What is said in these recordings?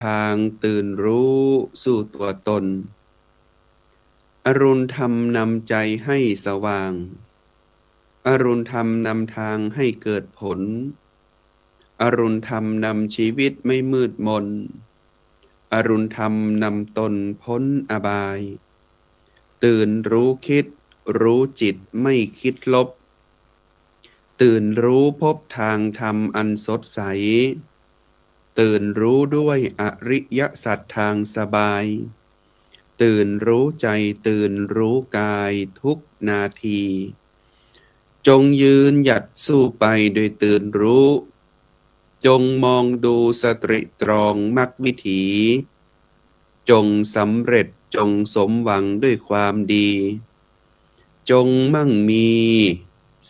ทางตื่นรู้สู่ตัวตนอรุณธรรมนำใจให้สว่างอรุณธรรมนำทางให้เกิดผลอรุณธรรมนำชีวิตไม่มืดมนอรุณธรรมนำตนพ้นอบายตื่นรู้คิดรู้จิตไม่คิดลบตื่นรู้พบทางธรรมอันสดใสตื่นรู้ด้วยอริยสัจทางสบายตื่นรู้ใจตื่นรู้กายทุกนาทีจงยืนหยัดสู้ไปโดยตื่นรู้จงมองดูสตริตรองมรรควิถีจงสำเร็จจงสมหวังด้วยความดีจงมั่งมี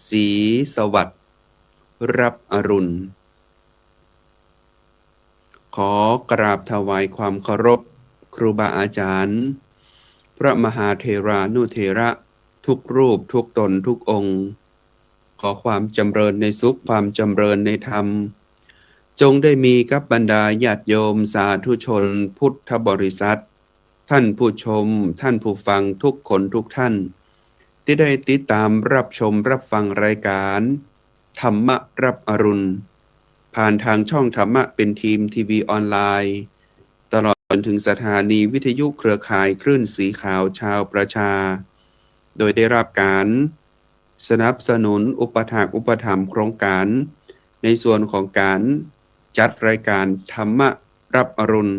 สีสวัสดิ์รับอรุณขอกราบถวายความเคารพครูบาอาจารย์พระมหาเถรานุเถระทุกรูปทุกตนทุกองค์ขอความจำเริญในสุขความจำเริญในธรรมจงได้มีกับบรรดาญาติโยมสาธุชนพุทธบริษัทท่านผู้ชมท่านผู้ฟังทุกคนทุกท่านที่ได้ติดตามรับชมรับฟังรายการธรรมะรับอรุณผ่านทางช่องธรรมะเป็นทีมทีวีออนไลน์ตลอดจนถึงสถานีวิทยุเครือข่ายคลื่นสีขาวชาวประชาโดยได้รับการสนับสนุนอุปถัมภ์โครงการในส่วนของการจัดรายการธรรมะรับอรุณ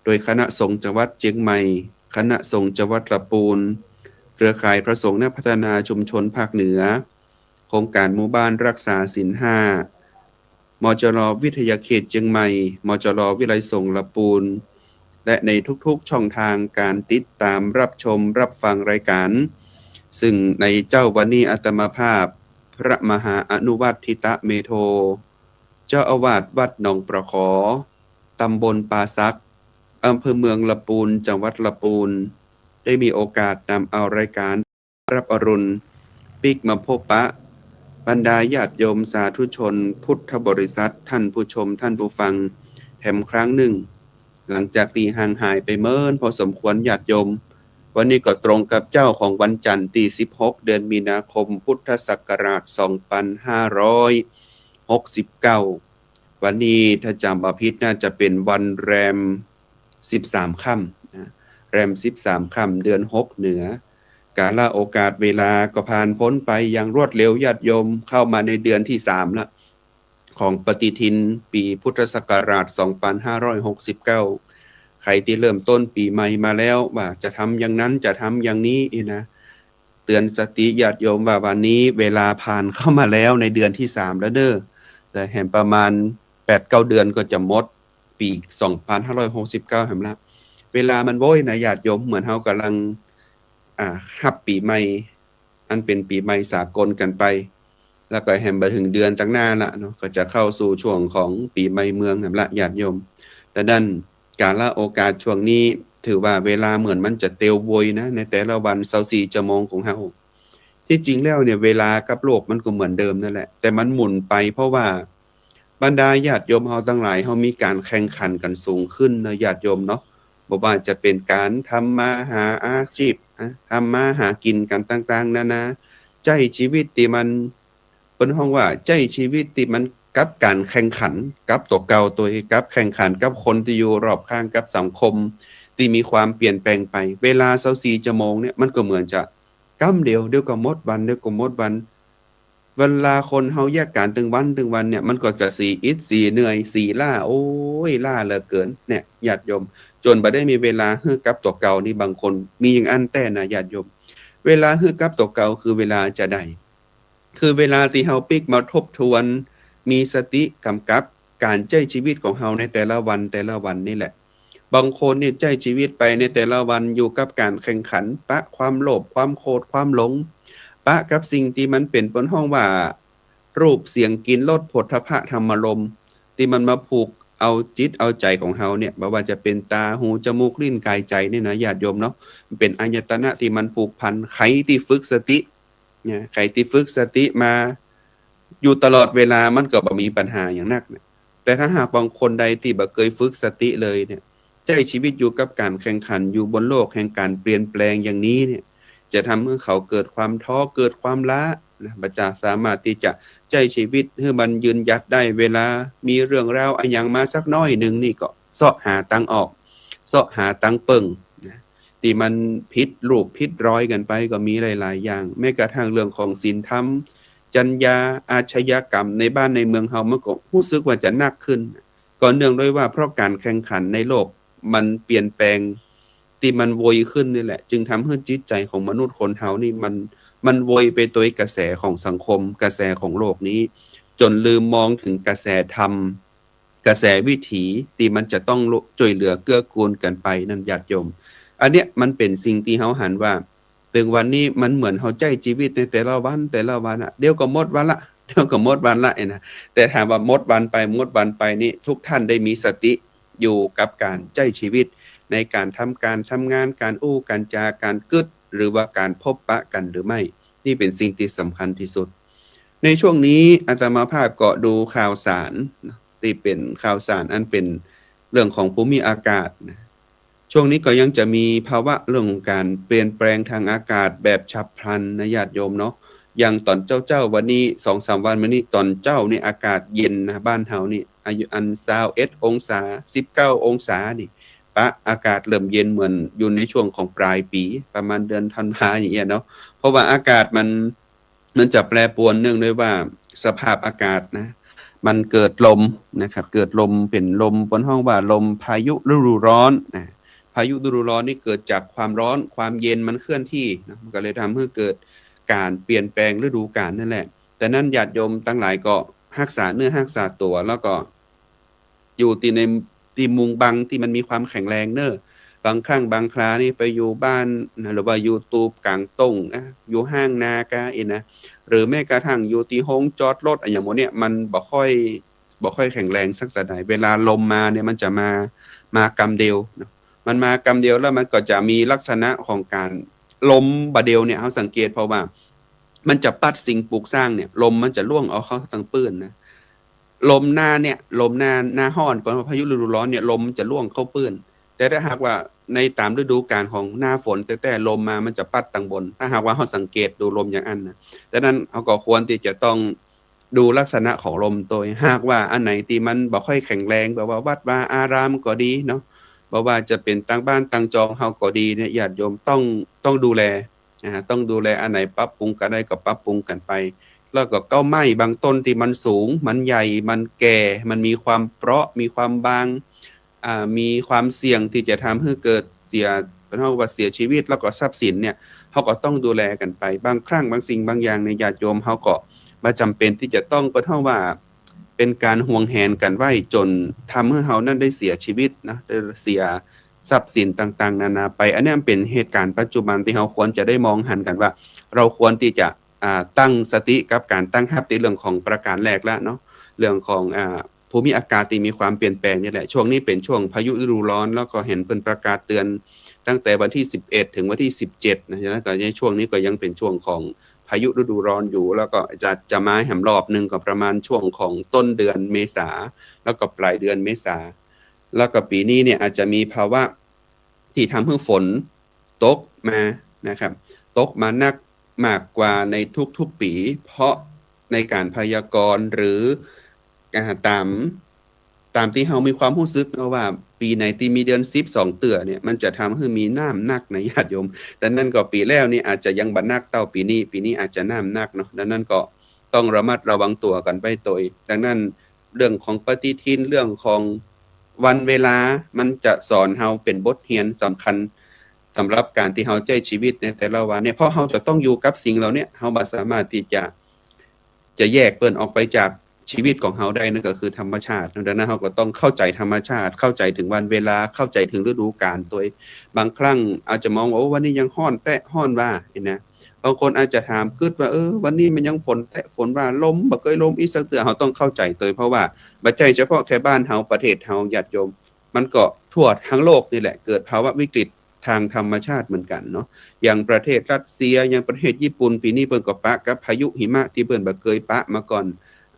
โดยคณะสงฆ์จังหวัดเชียงใหม่คณะสงฆ์จังหวัดลำพูนเครือข่ายพระสงฆ์นักพัฒนาชุมชนภาคเหนือโครงการหมู่บ้านรักษาศีล5มจรวิทยาเขตเชียงใหม่มจรวิไลสงฆ์ลำพูนและในทุกๆช่องทางการติดตามรับชมรับฟังรายการซึ่งในเจ้าวันนี้อาตมาภาพพระมหาอนุวัตทิตะเมโทเจ้าอาวาสวัดหนองประขอตำบลป่าซักอำเภอเมืองลำพูนจังหวัดลำพูนได้มีโอกาสนำเอารายการรับอรุณปิกมาพบปะบรรดาญาติโยมสาธุชนพุทธบริษัทท่านผู้ชมท่านผู้ฟังแถมครั้งหนึ่งหลังจากที่ห่างหายไปเมินพอสมควรญาติโยมวันนี้ก็ตรงกับเจ้าของวันจันทร์ที่16เดือนมีนาคมพุทธศักราช2569วันนี้ถ้าจำบ่ผิดน่าจะเป็นวันแรม13ค่ำนะแรม13ค่ำเดือน6เหนือกาลโอกาสเวลาก็ผ่านพ้นไปอย่างรวดเร็วญาติโยมเข้ามาในเดือนที่3แล้วของปฏิทินปีพุทธศักราช2569ใครที่เริ่มต้นปีใหม่มาแล้วว่าจะทำอย่างนั้นจะทำอย่างนี้นะเตือนสติญาติโยมว่าวันนี้เวลาผ่านเข้ามาแล้วในเดือนที่3แล้วเด้อแต่เห็นประมาณ 8-9 เดือนก็จะหมดปี2569แห่งละเวลามันโว้ยนะญาติโยมเหมือนเฮากำลังรับปีใหม่อันเป็นปีใหม่สากลกันไปแล้วก็แห่งมาถึงเดือนตั้งหน้าละเนาะก็จะเข้าสู่ช่วงของปีใหม่เมืองแห่งละญาติโยมแต่ด้านการละโอกาสช่วงนี้ถือว่าเวลาเหมือนมันจะเตวโวยนะในแต่ละวัน24ชั่วโมงของเฮาที่จริงแล้วเนี่ยเวลากับโลกมันก็เหมือนเดิมนั่นแหละแต่มันหมุนไปเพราะว่าบรรดาญาติโยมเฮาทั้งหลายเฮามีการแข่งขันกันสูงขึ้นนะญาติโยมเนาะบ่ว่าจะเป็นการทำมาหาอาชีพทำมาหากินกันต่างๆนานาใจชีวิตที่มันเพิ่นฮ้องว่าใจชีวิตที่มันกับการแข่งขันกับตัวเก่าตัวกับแข่งขันกับคนที่อยู่รอบข้างกับสังคมที่มีความเปลี่ยนแปลงไปเวลา24ชั่วโมงเนี่ยมันก็เหมือนจะก้ำเดียวเดี๋ยวก็หมดวันเดี๋ยวก็หมดวันเวลาคนเฮาแยกการตึงวันเนี่ยมันก็จะสีอิดสีเหนื่อยสีล้าโอ้ยล้าเหลือเกินเนี่ยญาติโยมจนบ่ได้มีเวลาฮื้อกับตัวเก่านี่บางคนมีอย่างอันแต่นะญาติโยมเวลาฮื้อกับตัวเก่าคือเวลาจะได้คือเวลาที่เฮาปิกมาทบทวนมีสติกำกับการใช้ชีวิตของเฮาในแต่ละวันนี่แหละบางคนเนี่ยใช้ชีวิตไปในแต่ละวันอยู่กับการแข่งขันปะความโลภความโกรธความหลงปะกับสิ่งที่มันเป็นเปิ้นฮ้องว่ารูปเสียงกลิ่นรสโผฏฐัพพะธรรมารมณ์ที่มันมาผูกเอาจิตเอาใจของเฮาเนี่ยบ่ว่าจะเป็นตาหูจมูกลิ้นกายใจนี่นะญาติโยมเนาะมันเป็นอายตนะที่มันผูกพันใครที่ฝึกสติเนี่ยใครที่ฝึกสติมาอยู่ตลอดเวลามันก็บ่มีปัญหาหยังนักนะ แต่ถ้าหากบางคนใดที่บ่เคยฝึกสติเลยเนี่ยใช้ชีวิตอยู่กับการแข่งขันอยู่บนโลกแห่งการเปลี่ยนแปลงอย่างนี้เนี่ยจะทำให้เขาเกิดความท้อเกิดความล้านะบ่จะสามารถที่จะใช้ชีวิตให้มันยืนหยัดได้เวลามีเรื่องราวอะหยังมาสักน้อยหนึ่งนี่ก็เสาะหาตังออกเสาะหาตังเปิงนะที่มันผิดรูปผิดรอยกันไปก็มีหลายๆอย่างแม้กระทั่งเรื่องของศีลธรรมจรรยาอาชญากรรมในบ้านในเมืองเฮามันก็รู้สึกว่าจะหนักขึ้นก็เนื่องด้วยว่าเพราะการแข่งขันในโลกมันเปลี่ยนแปลงที่มันโวยขึ้นนี่แหละจึงทำให้จิตใจของมนุษย์คนเฮานี่มันโวยไปโดยกระแสของสังคมกระแสของโลกนี้จนลืมมองถึงกระแสธรรมกระแสวิถีที่มันจะต้องช่วยเหลือเกื้อกูลกันไปนั่นญาติโยมอันเนี้ยมันเป็นสิ่งที่เฮาหันว่าถึงวันนี้มันเหมือนเฮาใช้ชีวิตในแต่ละวันอ่ะเดี๋ยวก็หมดวันละนะแต่ถามว่าหมดวันไปนี่ทุกท่านได้มีสติอยู่กับการใช้ชีวิตในการทำงานการการจาการกึดหรือว่าการพบปะกันหรือไม่นี่เป็นสิ่งที่สำคัญที่สุดในช่วงนี้อาตมาภาพก็ดูข่าวสารที่เป็นข่าวสารอันเป็นเรื่องของภูมิอากาศนะช่วงนี้ก็ยังจะมีภาวะเรื่องของการเปลี่ยนแปลงทางอากาศแบบฉับพลันนะญาติโยมเนาะอย่างตอนเจ้าวันนี้ 2-3 วันมานี้ตอนเจ้านี่อากาศเย็นนะบ้านเฮานี่อายุอัน21องศา19องศานี่ปะอากาศเริ่มเย็นเหมือนอยู่ในช่วงของปลายปีประมาณเดือนธันวาอย่างเงี้ยเนาะเพราะว่าอากาศมันจะแปรปรวนเนื่องด้วยว่าสภาพอากาศนะมันเกิดลมนะครับเกิดลมเป็นลมบนห้องว่าลมพายุฤดูร้อนนะพายุฤดูร้อนนี่เกิดจากความร้อนความเย็นมันเคลื่อนที่นะมันก็เลยทำให้เกิดการเปลี่ยนแปลงฤดูกาลนั่นแหละแต่นั้นญาติโยมทั้งหลายก็รักษาเนื้อรักษาตัวแล้วก็อยู่ที่มุงบังที่มันมีความแข็งแรงเนอะบางครั้งบางครานี่ไปอยู่บ้านนะหรือว่าอยู่ตูบกลางต้งนะอยู่ห้างนากะนะหรือแม้กระทั่งอยู่ที่โรงจอดรถอย่างหมดเนี่ยมันบ่ค่อยแข็งแรงสักแต่ใดเวลาลมมาเนี่ยมันจะมากำเดียวนะมันมากำเดียวแล้วมันก็จะมีลักษณะของการลมบะเดียวเนี่ยเขาสังเกตเพราะว่ามันจะปัดสิ่งปลูกสร้างเนี่ยลมมันจะล่วงเอาเข้าทั้งปื้นนะลมหน้าร้อนก่อนพายุฤดูร้อนเนี่ยลมจะล่วงเข้าปื้นแต่ถ้าหากว่าในตามฤดูกาลของหน้าฝนแต่ลมมามันจะปัดตังบนถ้าหากว่าเฮาสังเกตดูลมอย่างอันนะดังนั้นเฮาก็ควรที่จะต้องดูลักษณะของลมโดยหากว่าอันไหนที่มันบ่ค่อยแข็งแรงแบบว่าวัดวาอารามก็ดีเนาะบ่ว่าจะเป็นตั้งบ้านตั้งจองเฮาก็ดีเนี่ยญาติโยมต้องดูแลต้องดูแลอันไหนปรับปรุงกันได้ก็ปรับปรุงกันไปแล้วก็เก้าไม้บางต้นที่มันสูงมันใหญ่มันแก่มันมีความเปราะมีความบางมีความเสี่ยงที่จะทำให้เกิดเสียเป็นว่าเสียชีวิตแล้วก็ทรัพย์สินเนี่ยเฮาก็ต้องดูแลกันไปบางครั้งบางสิ่งบางอย่างในญาติโยมเฮาก็บ่จำเป็นที่จะต้องเป็นว่าเป็นการห่วงแหนกันไว้จนทำให้เฮานั้นได้เสียชีวิตนะได้เสียทรัพย์สินต่างๆนานาไปอันนี้มันเป็นเหตุการณ์ปัจจุบันที่เฮาควรจะได้มองหันกันว่าเราควรที่จะตั้งสติกับการตั้งรับในเรื่องของประการแรกแล้วเนาะเรื่องของภูมิอากาศที่มีความเปลี่ยนแปลงนี่แหละช่วงนี้เป็นช่วงพายุฤดูร้อนแล้วก็เห็นเพิ่นประกาศเตือนตั้งแต่วันที่11ถึงวันที่17นะฉะนั้นก็ในช่วงนี้ก็ยังเป็นช่วงของพายุฤดูร้อนอยู่แล้วก็จะมาแหมรอบนึงก็ประมาณช่วงของต้นเดือนเมษาแล้วก็ปลายเดือนเมษาแล้วก็ปีนี้เนี่ยอาจจะมีภาวะที่ทำให้ฝนตกมานะครับตกมานักมากกว่าในทุกๆปีเพราะในการพยากรณ์หรือตามที่เฮามีความรู้สึกเนาะว่าปีไหนที่มีเดือน10 2เทื่อเนี่ยมันจะทำให้มีน้ำหนักนะญาติโยมแต่นั่นก็ปีแล้วนี่อาจจะยังบ่หนักเท่าปีนี้อาจจะน้ำหนักเนาะดังนั้นก็ต้องระมัดระวังตัวกันไปโดยดังนั้นเรื่องของปฏิทินเรื่องของวันเวลามันจะสอนเฮาเป็นบทเรียนสำคัญสำหรับการที่เฮาใช้ชีวิตในแต่ละวันเนี่ยเพราะเฮาจะต้องอยู่กับสิ่งเหล่านี้เฮาบ่สามารถที่จะแยกเปิ้นออกไปจากชีวิตของเฮาได้นั่นก็คือธรรมชาติดังนั้นเฮาก็ต้องเข้าใจธรรมชาติเข้าใจถึงวันเวลาเข้าใจถึงฤดูกาลตัวบางครั้งอาจจะมองว่าวันนี้ยังร้อนแตะร้อนว่านะบางคนอาจจะถามกึดว่าวันนี้มันยังฝนแตะฝนว่าลมบ่เคยลมอีสักเทื่อเฮาต้องเข้าใจตัวเพราะว่าบ่ใช่เฉพาะแค่บ้านเฮาประเทศเฮาญาติโยมมันก็ทั่วทั้งโลกนี่แหละเกิดภาวะวิกฤตทางธรรมชาติเหมือนกันเนาะอย่างประเทศรัสเซียอย่างประเทศญี่ปุ่นปีนี้เพิ่นก็ปะกับพายุหิมะที่เพิ่นบ่เคยปะมาก่อน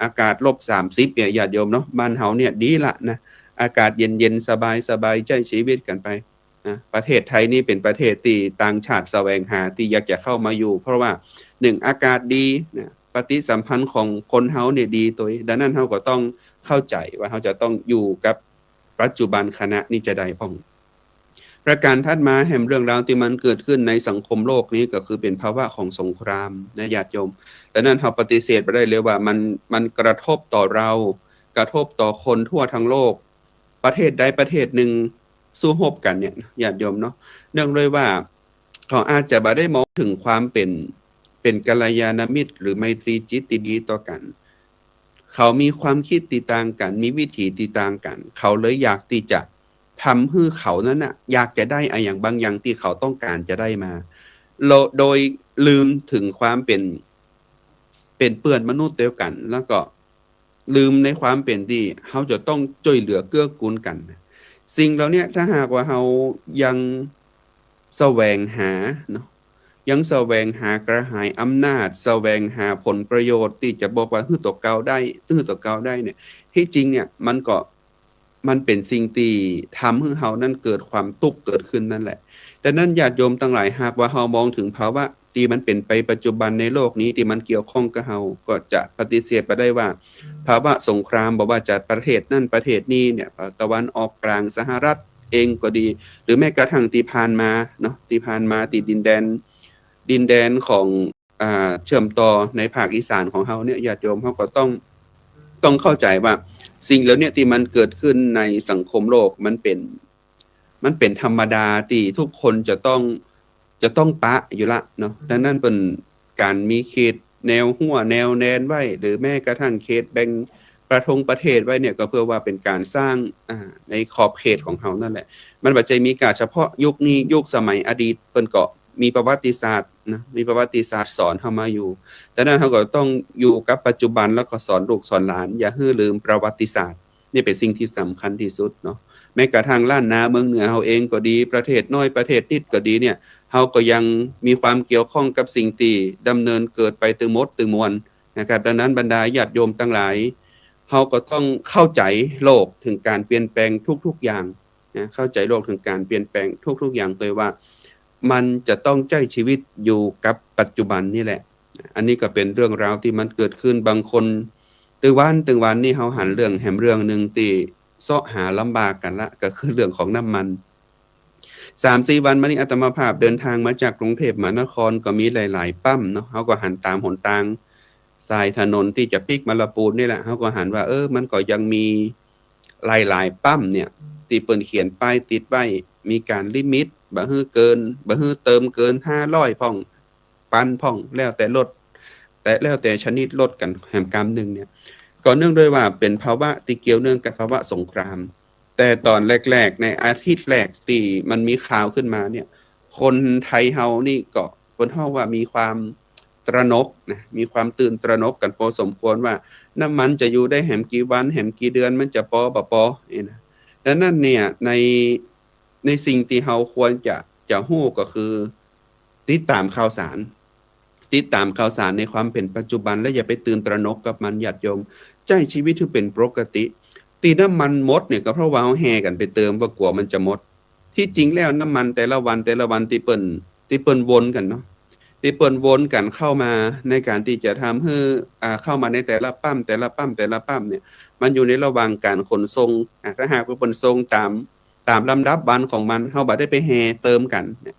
อากาศ-30เนี่ยญาติโยมเนาะบ้านเฮาเนี่ยดีละนะอากาศเย็นๆสบายๆใช้ชีวิตกันไปนะประเทศไทยนี่เป็นประเทศที่ต่างชาติแสวงหาที่อยากจะเข้ามาอยู่เพราะว่า1อากาศดีนะปฏิสัมพันธ์ของคนเฮาเนี่ยดีตัวเองดังนั้นเฮาก็ต้องเข้าใจว่าเฮาจะต้องอยู่กับปัจจุบันขณะนี้จะได้พ้องประการถัดมาแห่งเรื่องราวที่มันเกิดขึ้นในสังคมโลกนี้ก็คือเป็นภาวะของสงครามนะญาติโยมดังนั้นเฮาปฏิเสธบ่ได้เลยว่ามันกระทบต่อเรากระทบต่อคนทั่วทั้งโลกประเทศใดประเทศหนึ่งสู้รบกันเนี่ยญาติโยมเนาะเนื่องด้วยว่าเขาอาจจะบ่ได้มองถึงความเป็นกัลยาณมิตรหรือไมตรีจิตที่ดีต่อกันเขามีความคิดที่ต่างกันมีวิถีที่ต่างกันเขาเลยอยากที่จะทำให้เขานั้นน่ะอยากจะได้อะไรอย่างบางอย่างที่เขาต้องการจะได้มาโดยลืมถึงความเป็นเพื่อนมนุษย์เดียวกันแล้วก็ลืมในความเป็นที่เขาจะต้องช่วยเหลือเกื้อกูลกันสิ่งเหล่านี้ถ้าหากว่าเรายังแสวงหาเนาะยังแสวงหากระหายอำนาจแสวงหาผลประโยชน์ที่จะบอกว่าฮื้อตัวเก่าได้เนี่ยที่จริงเนี่ยมันเป็นสิ่งที่ทำให้เรานั้นเกิดความทุกข์เกิดขึ้นนั่นแหละดังนั้นญาติโยมทั้งหลายหากว่าเรามองถึงภาวะที่มันเป็นไปปัจจุบันในโลกนี้ที่มันเกี่ยวข้องกับเราก็จะปฏิเสธบ่ได้ว่าภาวะสงครามบ่ว่าจะประเทศนั้นประเทศนี้เนี่ยตะวันออกกลางสหรัฐเองก็ดีหรือแม้กระทั่งที่ผ่านมาเนาะที่ผ่านมาที่ดินแดนของเชื่อมต่อในภาคอีสานของเราเนี่ยญาติโยมเราก็ต้องเข้าใจว่าสิ่งเหล่านี้ที่มันเกิดขึ้นในสังคมโลกมันเป็นธรรมดาที่ทุกคนจะต้องปะอยู่ละเนาะดังนั้นเป็นการมีเขตแนวหัวแนวแนนไว้หรือแม้กระทั่งเขตแบ่งประเทศไว้เนี่ยก็เพื่อว่าเป็นการสร้างในขอบเขตของเขานั่นแหละมันบ่ใช่มีการเฉพาะยุคนี้ยุคสมัยอดีตเพิ่นก็มีประวัติศาสตร์นะมีประวัติศาสตร์สอนเฮามาอยู่ดังนั้นเราก็ต้องอยู่กับปัจจุบันแล้วก็สอนลูกสอนหลานอย่าให้ลืมประวัติศาสตร์นี่เป็นสิ่งที่สำคัญที่สุดเนาะแม้กระทั่งล้านนาเมืองเหนือเฮาเองก็ดีประเทศน้อยประเทศนิดก็ดีเนี่ยเฮาก็ยังมีความเกี่ยวข้องกับสิ่งที่ดำเนินเกิดไปตึงหมดตึงมวลนะครับดังนั้นบรรดาญาติโยมทั้งหลายเฮาก็ต้องเข้าใจโลกถึงการเปลี่ยนแปลงทุกๆอย่างนะเข้าใจโลกถึงการเปลี่ยนแปลงทุกๆอย่างโดยว่ามันจะต้องใช้ชีวิตอยู่กับปัจจุบันนี่แหละอันนี้ก็เป็นเรื่องราวที่มันเกิดขึ้นบางคนตึงวันนี่เฮาหันเรื่องแหมเรื่องนึงที่เสาะหาลำบากกันละก็คือเรื่องของน้ำมัน 3-4 วันมานี้อาตมาภาพเดินทางมาจากกรุงเทพมหานครก็มีหลายๆปั๊มเนาะเฮาก็หันตามหนทางสายถนนที่จะพลิกมาลาปูนนี่แหละเฮาก็หันว่ามันก็ยังมีหลายๆปั๊มเนี่ยที่เปิ้นเขียนป้ายติดไว้มีการลิมิตบ่ให้เกินบ่ให้เติมเกิน500พ่องปันพ่องแล้วแต่รถแต่แล้วแต่ชนิดรถกันแห่งกรรมหนึ่งเนี่ยก็เนื่องด้วยว่าเป็นภาวะที่เกี่ยวเนื่องกับภาวะสงครามแต่ตอนแรกๆในอาทิตย์แรกที่มันมีข่าวขึ้นมาเนี่ยคนไทยเฮานี่ก็เพิ่นเฮาว่ามีความตระหนกนะมีความตื่นตระหนกกันพอสมควรว่าน้ำมันจะอยู่ได้แหมกี่วันแหมกี่เดือนมันจะพอบ่พอนี่นะดังนั้นเนี่ยในสิ่งที่เฮาควรจะรู้ก็คือติดตามข่าวสารในความเป็นปัจจุบันและอย่าไปตื่นตระหนกกับมันญาติโยมใช้ชีวิตที่เป็นปกติที่น้ำมันหมดเนี่ยก็เพราะว่าเฮาแห่กันไปเติมว่ากลัวมันจะหมดที่จริงแล้วน้ำมันแต่ละวันที่เปิ้นวนกันเนาะที่เปิ้นวนกันเข้ามาในการที่จะทำให้เข้ามาในแต่ละปั๊มเนี่ยมันอยู่ในระหว่างการขนส่งถ้าหากว่าเปิ้นส่งตามลำดับวันของมันเฮาบ่ได้ไปแห่เติมกันเนี่ย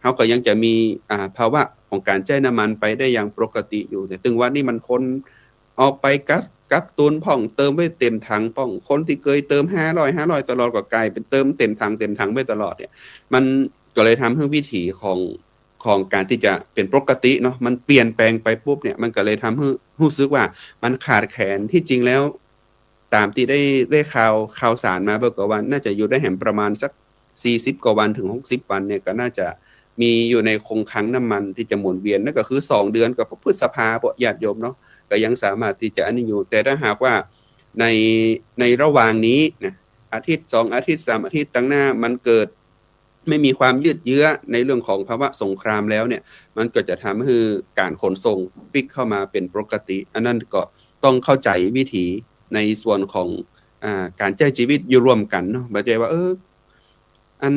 เฮาก็ยังจะมีภาวะของการใช้น้ำมันไปได้อย่างปกติอยู่แต่ถึงวันนี้มันคนออกไปกักตุนพ่องเติมไว้เต็มถังพ่องคนที่เคยเติม500ตลอดก็กลายเป็นเติมเต็มถังไว้ตลอดเนี่ยมันก็เลยทำให้วิถีของการที่จะเป็นปกติเนาะมันเปลี่ยนแปลงไปปุ๊บเนี่ยมันก็เลยทำให้รู้สึกว่ามันขาดแคลนที่จริงแล้วตามที่ได้ข่าวสารมาเบิกว่าน่าจะอยู่ได้แหมประมาณสัก40กว่าวันถึง60วันเนี่ยก็น่าจะมีอยู่ในคงคลังน้ำมันที่จะหมุนเวียนนั่นก็คือ2เดือนกับพฤษภาคมญาติโยมเนาะก็ยังสามารถที่จะอันนี้อยู่แต่ถ้าหากว่าในระหว่างนี้นะอาทิตย์2อาทิตย์3อาทิตย์ตั้งหน้ามันเกิดไม่มีความยืดเยื้อในเรื่องของภาวะสงครามแล้วเนี่ยมันก็จะทำให้การขนส่งพลิกเข้ามาเป็นปกติอันนั้นก็ ต้องเข้าใจวิถีในส่วนของการใช้ชีวิตอยู่ร่วมกันเนาะบ่ใช่ว่าอัน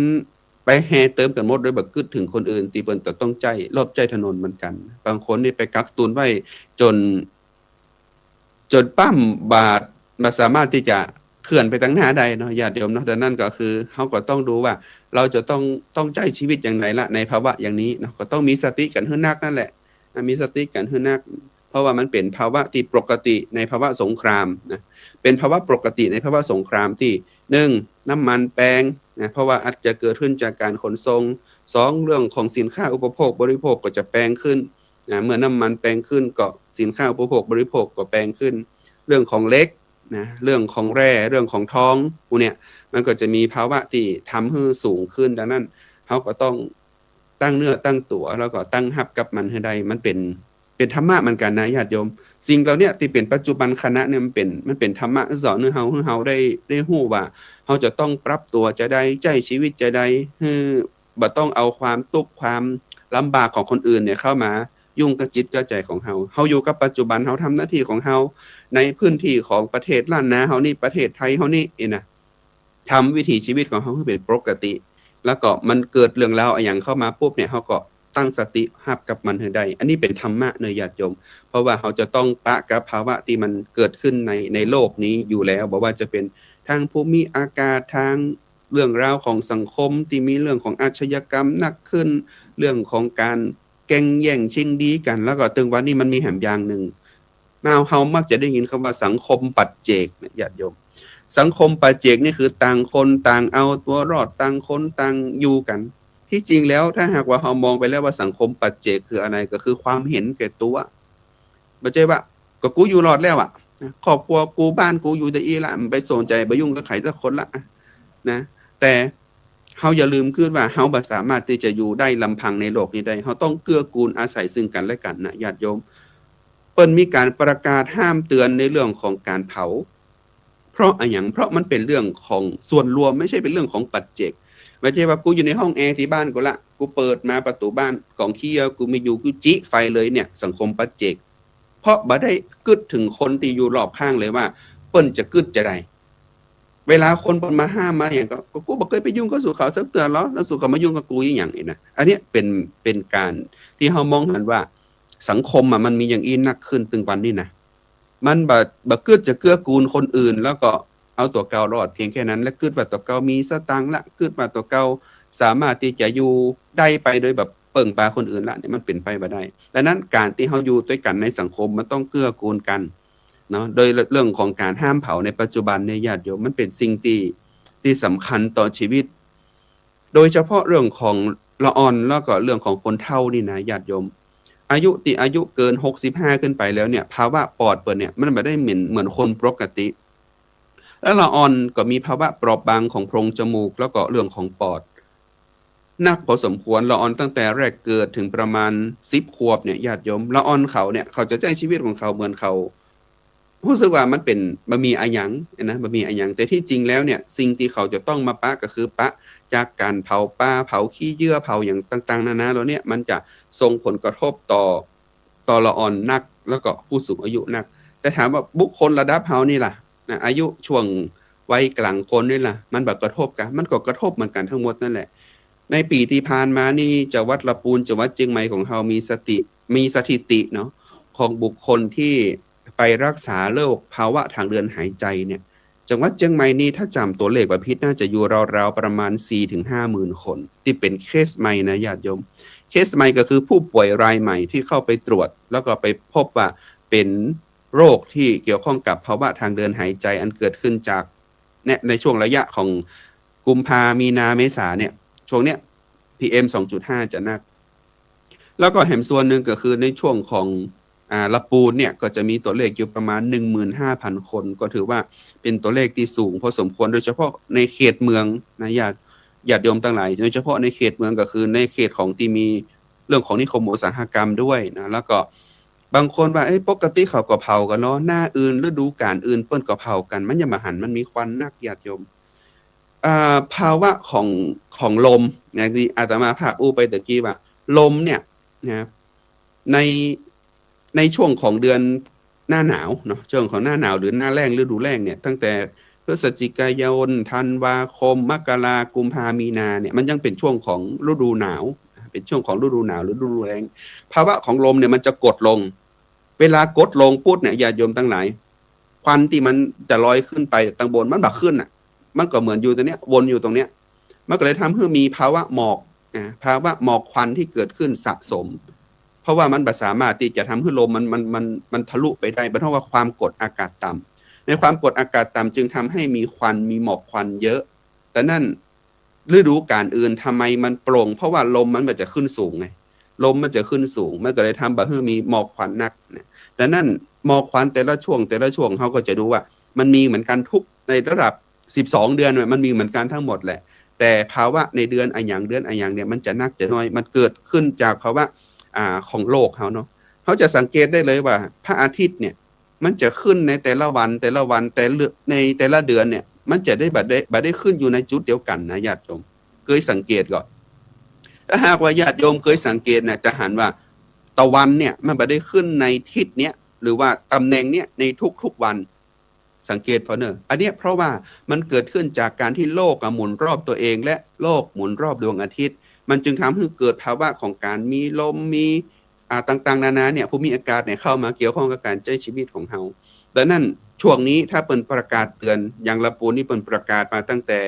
ไปแห่เติมกันหมดโดยบ่คิดถึงคนอื่นที่เพิ่นก็ต้องใช้รอบใช้ถนนเหมือนกันบางคนนี่ไปกักตุนไว้จนปั้มบาดบ่สามารถที่จะเคลื่อนไปทางหน้าได้เนาะญาติโยมเนาะดังนั้นก็คือเฮาก็ต้องดูว่าเราจะต้องใช้ชีวิตจังไดล่ะในภาวะอย่างนี้เนาะก็ต้องมีสติกันให้นักนั่นแหละมีสติกันให้นักเพราะว่ามันเป็นภาวะที่ปกติในภาวะสงครามนะเป็นภาวะปกติในภาวะสงครามที่1น้ำมันแพงนะเพราะว่าอาจจะเกิดขึ้นจากการขนส่ง2เรื่องของสินค้าอุปโภคบริโภคก็จะแพงขึ้นเมื่อน้ำมันแพงขึ้นก็สินค้าอุปโภคบริโภคก็แพงขึ้นเรื่องของเหล็กนะเรื่องของแร่เรื่องของทองพวกเนี้ยมันก็จะมีภาวะที่ทำให้สูงขึ้นดังนั้นเฮาก็ต้องตั้งเนื้อตั้งตัวแล้วก็ตั้งรับกับมันให้ได้มันเป็นธรรมะเหมือนกันนะญาติโยมสิ่งเหล่านี้ที่เป็นปัจจุบันขณะเนี่ยมันเป็นธรรมะสอนให้เฮาได้ฮู้ว่าเฮาจะต้องปรับตัวจะได้ใช้ชีวิตจะได้บ่ต้องเอาความทุกข์ความลำบากของคนอื่นเนี่ยเข้ามายุ่งกับจิตกับใจของเฮาอยู่กับปัจจุบันเฮาทำหน้าที่ของเฮาในพื้นที่ของประเทศล้านนาเฮานี่ประเทศไทยเฮานี่นะทำวิถีชีวิตของเฮาให้เป็นปกติแล้วก็มันเกิดเรื่องราวอะหยังเข้ามาปุ๊บเนี่ยเฮาก็ตั้งสติรับกับมันให้ได้อันนี้เป็นธรรมะเนาะญาติโยมเพราะว่าเฮาจะต้องปะกับภาวะที่มันเกิดขึ้นในโลกนี้อยู่แล้วบ่ว่าจะเป็นทางภูมิอากาศทางเรื่องราวของสังคมที่มีเรื่องของอาชญากรรมหนักขึ้นเรื่องของการแก่งแย่งชิงดีกันแล้วก็ถึงวันนี้มันมีแหมอย่างหนึ่งเฮามักจะได้ยินคำว่าสังคมปัจเจกเนี่ยญาติโยมสังคมปัจเจกนี่คือต่างคนต่างเอาตัวรอดต่างคนต่างอยู่กันที่จริงแล้วถ้าหากว่าเฮามองไปแล้วว่าสังคมปัจเจกคืออะไรก็คือความเห็นแก่ตัวบ่ใช่ว่าก็กูอยู่รอดแล้วอะครอบครัวกูบ้านกูอยู่แต่อีหละไปสนใจบ่ยุ่งกับไผสักคนละนะแต่เฮาอย่าลืมขึ้นว่าเฮาบ่สามารถที่จะอยู่ได้ลำพังในโลกนี้ได้เฮาต้องเกื้อกูลอาศัยซึ่งกันและกันนะญาติโยมเปิ้นมีการประกาศห้ามเตือนในเรื่องของการเผาเพราะอะหยังเพราะมันเป็นเรื่องของส่วนรวมไม่ใช่เป็นเรื่องของปัจเจกไม่ใช่ว่ากูอยู่ในห้องแอร์ที่บ้านกูละกูเปิดมาประตูบ้านกองเขี้ยวกูไม่อยู่กูจิไฟเลยเนี่ยสังคมปัจเจกเพราะบ่ได้คิดถึงคนที่อยู่รอบข้างเลยว่าเปิ้นจะคิดจะใดเวลาคนเพิ่นมาห้ามมาหยังก็กูบ่เคยไปยุ่งกับสู่เขาสักเทื่อหรอแล้วสู่เขามายุ่งกับกูอีหยังนี่นะอันเนี้ยเป็นการที่เฮามองเห็นว่าสังคมอะมันมีอย่างอี้นักขึ้นถึงวันนี้นะมันบ่คิดจะเกื้อกูลคนอื่นแล้วก็เอาตัวเก่ารอดเพียงแค่นั้นและคิดว่าตัวเก่ามีสตางค์ละคิดว่าตัวเก่าสามารถที่จะอยู่ได้ไปโดยแบบเปิ่งปาคนอื่นละเนี่ยมันเป็นไปบ่ได้ดังนั้นการที่เฮาอยู่ด้วยกันในสังคมมันต้องเกื้อกูลกันเนาะโดยเรื่องของการห้ามเผาในปัจจุบันเนี่ยญาติโยมมันเป็นสิ่งที่สำคัญต่อชีวิตโดยเฉพาะเรื่องของละอ่อนแล้วก็เรื่องของคนเฒ่านี่นะญาติโยมอายุเกิน65ขึ้นไปแล้วเนี่ยภาวะปอดเปิ้นเนี่ยมันบ่ได้เหมือนคนปกติแล้วละอ่อนก็มีภาวะเปราะบางของโพรงจมูกแล้วก็เรื่องของปอดหนักพอสมควรละอ่อนตั้งแต่แรกเกิดถึงประมาณ10ขวบเนี่ยญาติโยมละอ่อนเขาเนี่ยเขาจะใช้ชีวิตของเขาเหมือนเขารู้สึกว่ามันเป็นบ่มีอะหยังนะบ่มีอะหยังแต่ที่จริงแล้วเนี่ยสิ่งที่เขาจะต้องมาปะก็คือปะจากการเผาป่าเผาขี้เยื่อเผาหยังต่างๆนานาแล้วเนี่ยมันจะส่งผลกระทบต่อละอ่อนนักแล้วก็ผู้สูงอายุนักแต่ถามว่าบุคคลระดับเฮานี่ล่ะนะอายุช่วงวัยกลางคนนี่ล่ะมันบ่กระทบกะมันก็กระทบเหมือนกันทั้งหมดนั่นแหละในปีที่ผ่านมานี่จังหวัดลำพูนจังหวัดเชียงใหม่ของเฮามีสถิติเนาะของบุคคลที่ไปรักษาโรคภาวะทางเดินหายใจเนี่ยจังหวัดเชียงใหม่นี่ถ้าจำตัวเลขบ่ผิดน่าจะอยู่ราวๆประมาณ 4-50,000 คนที่เป็นเคสใหม่นะญาติโยมเคสใหม่ก็คือผู้ป่วยรายใหม่ที่เข้าไปตรวจแล้วก็ไปพบว่าเป็นโรคที่เกี่ยวข้องกับภาวะทางเดินหายใจอันเกิดขึ้นจากในช่วงระยะของกุมภามีนาเมษาเนี่ยช่วงเนี้ย PM 2.5 จะหนักแล้วก็แถมส่วนหนึ่งก็คือในช่วงของลำพูนเนี่ยก็จะมีตัวเลขอยู่ประมาณ 15,000 คนก็ถือว่าเป็นตัวเลขที่สูงพอสมควรโดยเฉพาะในเขตเมืองนะญาติโยมทั้งหลายโดยเฉพาะในเขตเมืองก็คือในเขตของที่มีเรื่องของนิคมอุตสาหกรรมด้วยนะแล้วก็บางคนว่าปกติเขาก็เผากันเนาะหน้าอื่นฤดูกาลอื่นเปิ้นก็เผากันมันอย่ามาหันมันมีควันนักญาติโยมภาวะของลมอย่างที่อาตมาภาคอู้ไปตะกี้ว่าลมเนี่ยนะครับในช่วงของเดือน หน้าหนาวเนาะช่วงของหน้าหนาวหรือหน้าแล้งฤดูแล้งเนี่ยตั้งแต่พฤศจิกายนธันวาคมมกรากุมภามีนาเนี่ยมันยังเป็นช่วงของฤดูหนาวเป็นช่วงของฤดูหนาวหรือฤดูแล้งภาวะของลมเนี่ยมันจะกดลงเวลากดลงปุ๊บเนี่ยญาติโยมทั้งหลายควันที่มันจะลอยขึ้นไปตั้งบนมันบักขึ้นอ่ะมันก็เหมือนอยู่ตรงเนี้ยวนอยู่ตรงเนี้ยมันก็เลยทำให้มีภาวะหมอกภาวะหมอกควันที่เกิดขึ้นสะสมเพราะว่ามันสามารถที่จะทำให้ลมมันทะลุไปได้เพราะว่าความกดอากาศต่ำในความกดอากาศต่ำจึงทำให้มีควันมีหมอกควันเยอะแต่นั่นฤดูกาลอื่นทำไมมันโปร่งเพราะว่าลมมันจะขึ้นสูงไงลมมันจะขึ้นสูงมันก็เลยทำให้มีหมอกควันนักแต่นั่นหมอกควันแต่ละช่วงเขาก็จะดูว่ามันมีเหมือนกันทุกในระดับ12เดือนมันมีเหมือนกันทั้งหมดแหละแต่ภาวะในเดือนอะอย่างเนี่ยมันจะนักจะน้อยมันเกิดขึ้นจากภาวะของโลกเขาเนาะเขาจะสังเกตได้เลยว่าพระอาทิตย์เนี่ยมันจะขึ้นในแต่ละวันแต่ในแต่ละเดือนเนี่ยมันจะได้บัดได้ขึ้นอยู่ในจุดเดียวกันนะญาติโยมเคยสังเกตก่อนถ้าหากว่าญาติโยมเคยสังเกตเนี่ยจะหันว่าตะวันเนี่ยมันบัดได้ขึ้นในทิศเนี้ยหรือว่าตำแหน่งเนี้ยในทุกๆวันสังเกตเพราะเนอะอันนี้เพราะว่ามันเกิดขึ้นจากการที่โลกหมุนรอบตัวเองและโลกหมุนรอบดวงอาทิตย์มันจึงทำให้เกิดภาวะของการมีลมมีต่างๆนานาเนี่ยภูมิอากาศเนี่ยเข้ามาเกี่ยวข้องกับการใช้ชีวิตของเราดังนั้นช่วงนี้ถ้าเป็นประกาศเตือนอย่างละปูนนี่เป็นประกาศมาตั้งแต่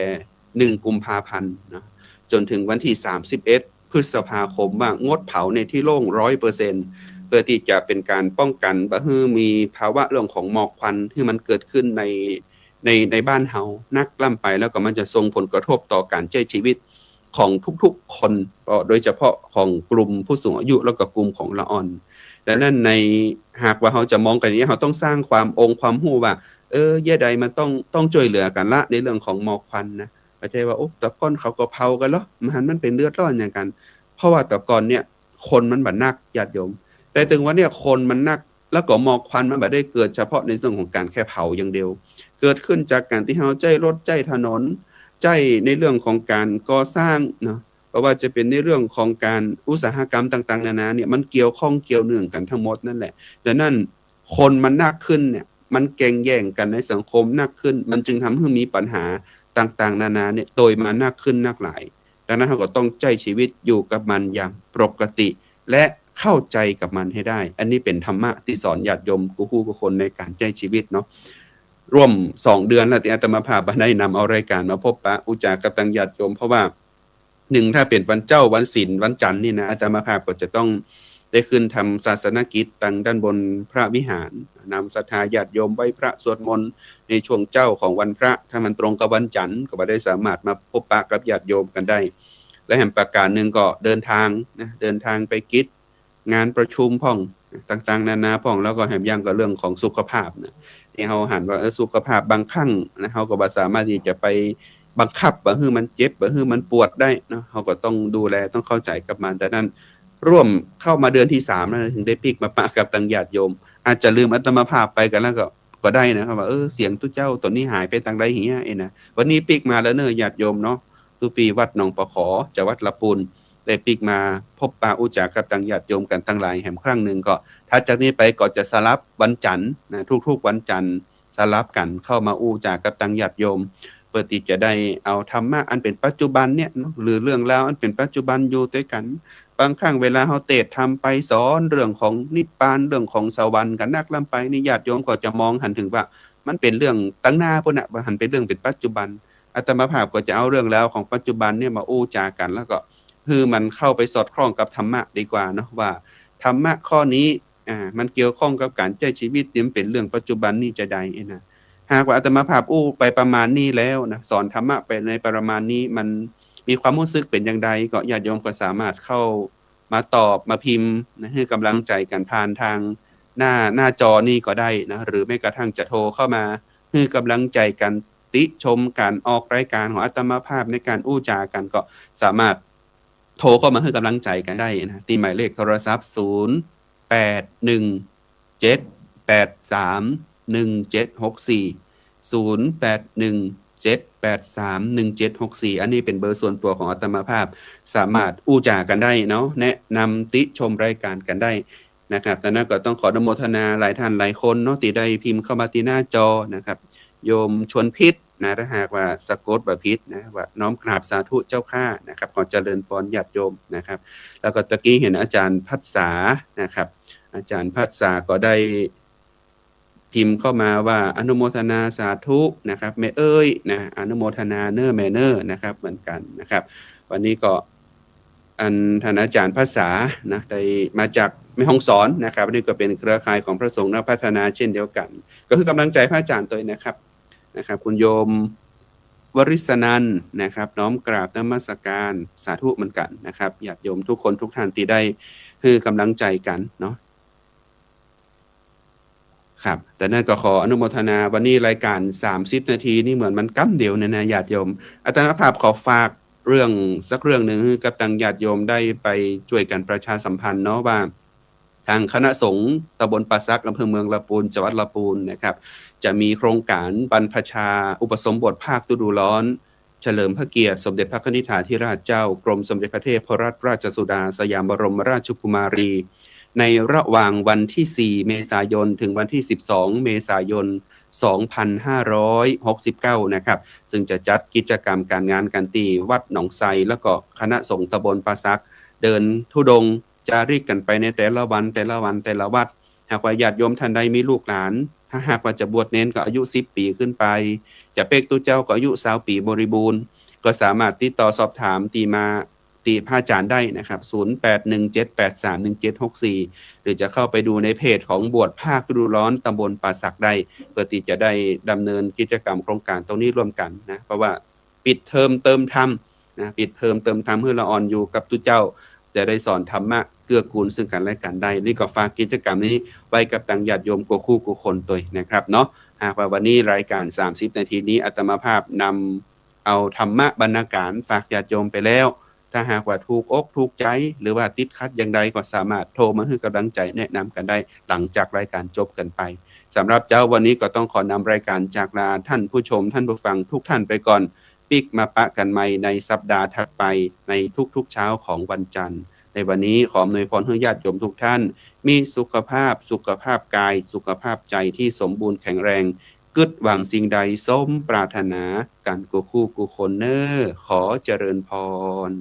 1 กุมภาพันธ์นะจนถึงวันที่31 พฤษภาคมว่างดเผาในที่โล่ง 100%เพื่อที่จะเป็นการป้องกันบ่ให้มีภาวะเรื่องของหมอกควันที่มันเกิดขึ้นในบ้านเฮานักล่ำไปแล้วก็มันจะส่งผลกระทบต่อการใช้ชีวิตของทุกๆคนโดยเฉพาะของกลุ่มผู้สูงอายุแล้วก็กลุ่มของละอ่อนแต่นั่นในหากว่าเราจะมองกันนี้เราต้องสร้างความรู้ว่าแย่ใดมันต้องช่วยเหลือกันละในเรื่องของหมอกควันนะไม่ใช่ว่าโอ้ตะก้อนเขาก็เผากันเหรอมันเป็นเลือดร้อนอย่างกันเพราะว่าตะกอนเนี่ยคนมันบัดนักญาติโยมแต่ถึงว่าเนี่ยคนมันนักแล้วก็หมอกควันมันบัดได้เกิดเฉพาะในเรื่องของการแค่เผาอย่างเดียวเกิดขึ้นจากการที่เฮาใจรถใจถนนใจในเรื่องของการก่อสร้างเนาะเพราะว่าจะเป็นในเรื่องของการอุตสาหกรรมต่างๆนานาเนี่ยมันเกี่ยวข้องเกี่ยวเนื่องกันทั้งหมดนั่นแหละดังนั้นคนมันนักขึ้นเนี่ยมันแข่งแย่งกันในสังคมนักขึ้นมันจึงทำให้มีปัญหาต่างๆนานาเนี่ยโดยมานักขึ้นนักหลายดังนั้นเราก็ต้องใช้ชีวิตอยู่กับมันอย่างปกติและเข้าใจกับมันให้ได้อันนี้เป็นธรรมะที่สอนญาติโยมกูคนในการใช้ชีวิตเนาะร่วม2เดือนแล้วที่อาตมาภาพได้นำเอารายการมาพบปะอุจากับตังญาติโยมเพราะว่า1ถ้าเป็นวันเจ้าวันศีลวันจันทร์นี่นะอาตมาภาพก็จะต้องได้ขึ้นทำศาสนกิจตั้งด้านบนพระวิหารนำศรัทธาญาติโยมไหว้พระสวดมนต์ในช่วงเจ้าของวันพระถ้ามันตรงกับวันจันทร์ก็บ่ได้สามารถมาพบปะกับญาติโยมกันได้และแห่งประการนึงก็เดินทางไปกิจงานประชุมพ่องต่างๆนานาพ่องแล้วก็แห่งยังก็เรื่องของสุขภาพนะที่เฮาหันว่าสุขภาพบางครั้งนะเฮาก็บ่สามารถที่จะไปบังคับบ่ให้มันเจ็บบ่ให้มันปวดได้เนาะเฮาก็ต้องดูแลต้องเข้าใจกับมันแต่นั้นร่วมเข้ามาเดือนที่3แล้วถึงได้พลิกมาปะกับตังญาติโยมอาจจะลืมอาตมาภาพไปกันแล้วก็ได้นะครับว่าเสียงตุเจ้าตอนนี้หายไปทางใดเหียนะวันนี้พลิกมาแล้วเด้อญาติโยมเนาะทุกปีวัดหนองปะขอจังหวัดละปูนได้พลิกมาพบปะอุจากับตังญาติโยมกันทั้งหลายแห่งครั้งนึงก็ถ้าจากนี้ไปก็จะสลับวันจันทร์นะทุกๆวันจันทร์สลับกันเข้ามาอุจากับตังญาติโยมเพื่อที่จะได้เอาธรรมะอันเป็นปัจจุบันเนี่ยหรือเรื่องราวอันเป็นปัจจุบันอยู่ด้วยกันบางครั้งเวลาเฮาเทศน์ทำไปสอนเรื่องของนิพพานเรื่องของสวรรค์กันนักลำไปนี่ญาติโยมก็จะมองหันถึงว่ามันเป็นเรื่องตั้งหน้าพุ่นน่ะว่าหันเป็นเรื่องเป็นปัจจุบันอาตมาภาพก็จะเอาเรื่องราวของปัจจุบันเนี่ยมาอู้จากันแล้วก็คือมันเข้าไปสอดคล้องกับธรรมะดีกว่าเนาะว่าธรรมะข้อนี้มันเกี่ยวข้องกับการใช้ชีวิตที่มันเป็นเรื่องปัจจุบันนี่จะใดนะหากว่าอาตมาภาพอู้ไปประมาณนี้แล้วนะสอนธรรมะไปในประมาณนี้มันมีความรู้สึกเป็นอย่างใดก็ญาติโยมก็สามารถเข้ามาตอบมาพิมพ์นะให้กำลังใจกันผ่านทางหน้าจอนี่ก็ได้นะหรือแม้กระทั่งจะโทรเข้ามาให้กำลังใจกันติชมการออกรายการของอาตมาภาพในการอู้จากันก็สามารถโทรเข้ามาให้กำลังใจกันได้นะที่หมายเลขโทรศัพท์0817831764 อันนี้เป็นเบอร์ส่วนตัวของอาตมาภาพสามารถอู้จากันได้เนาะแนะนำติชมรายการกันได้ นะครับดังนั้นก็ต้องขออนุโมทนาหลายท่านหลายคนเนาะที่ได้พิมพ์เข้ามาที่หน้าจอนะครับโยมชวนพิษนะถ้าหากว่าสะกดบ่ผิดนะว่าน้อมกราบสาธุเจ้าข้านะครับขอเจริญพรญาติโยมนะครับแล้วก็ตะกี้เห็นอาจารย์พัฒษานะครับอาจารย์พัฒษาก็ได้พิมพ์เข้ามาว่าอนุโมทนาสาธุนะครับแม่เอ้ยนะอนุโมทนาเนอแม่เนอนะครับเหมือนกันนะครับวันนี้ก็อันท่านอาจารย์ภาษานะได้มาจากแม่ฮ่องสอนนะครับนี่ก็เป็นเครือข่ายของพระสงฆ์นักพัฒนาเช่นเดียวกัน ก็คือกำลังใจพระอาจารย์ตัวเองนะครับคุณโยมวริศนันท์นะครับน้อมกราบนมัสการสาธุเหมือนกันนะครับญาติโยมทุกคนทุกท่านที่ได้คือกำลังใจกันเนาะครับแต่นั่นก็ขออนุโมทนาวันนี้รายการ30นาทีนี่เหมือนมันกั้มเดียวเนี่ยนะญาติโยมอาจารย์ภาพขอฝากเรื่องสักเรื่องหนึ่งกับทางญาติโยมได้ไปช่วยกันประชาสัมพันธ์เนาะว่าทางคณะสงฆ์ตำบลป่าซักอำเภอเมืองลำพูนจังหวัดลำพูนนะครับจะมีโครงการบรรพชาอุปสมบทภาคฤดูร้อนเฉลิมพระเกียรติสมเด็จพระนิธิถาธิราชเจ้ากรมสมเด็จพระเทพรัตนราชสุดาสยามบรมราชกุมารีในระหว่างวันที่4เมษายนถึงวันที่12เมษายน2569นะครับซึ่งจะจัดกิจกรรมการงานกันตีวัดหนองไทรแล้วก็คณะสงฆ์ตำบลป่าซักเดินธุดงค์จาริกกันไปในแต่ละวันแต่ละวัดหากว่าญาติโยมท่านใดมีลูกหลานถ้าหากว่าจะบวชเน้นก็อายุ10ปีขึ้นไปจะเปกตุเจ้าก็อายุ20ปีบริบูรณ์ก็สามารถติดต่อสอบถามตีพระอาจารย์ได้นะครับ0817831764หรือจะเข้าไปดูในเพจของบวชภาคฤดูร้อนตำบลป่าสักได้เพื่อที่จะได้ดำเนินกิจกรรมโครงการตรงนี้ร่วมกันนะเพราะว่าปิดเทอมเติมธรรมนะปิดเทอมเติมธรรมเพื่อละอ่อนอยู่กับตุเจ้าจะได้สอนธรรมะเกื้อกูลซึ่งกันและกันได้นี่ก็ฝากกิจกรรมนี้ไว้กับทางญาติโยมกูคู่กูคนตัวนะครับเนาะหากว่าวันนี้รายการ30นาทีนี้อาตมาภาพนำเอาธรรมะบรรณาการฝากญาติโยมไปแล้วถ้าหากว่าถูกอกถูกใจหรือว่าติดขัดอย่างใดก็สามารถโทรมาให้กำลังใจแนะนำกันได้หลังจากรายการจบกันไปสำหรับเจ้าวันนี้ก็ต้องขอนำรายการจากลาท่านผู้ชมท่านผู้ฟังทุกท่านไปก่อนปิกมาปะกันใหม่ในสัปดาห์ถัดไปในทุกๆเช้าของวันจันทร์ในวันนี้ขออำนวยพรให้ญาติโยมทุกท่านมีสุขภาพกายสุขภาพใจที่สมบูรณ์แข็งแรงกึดหวังสิ่งใดสมปรารถนากันกูคู่กูคนเนอขอเจริญพร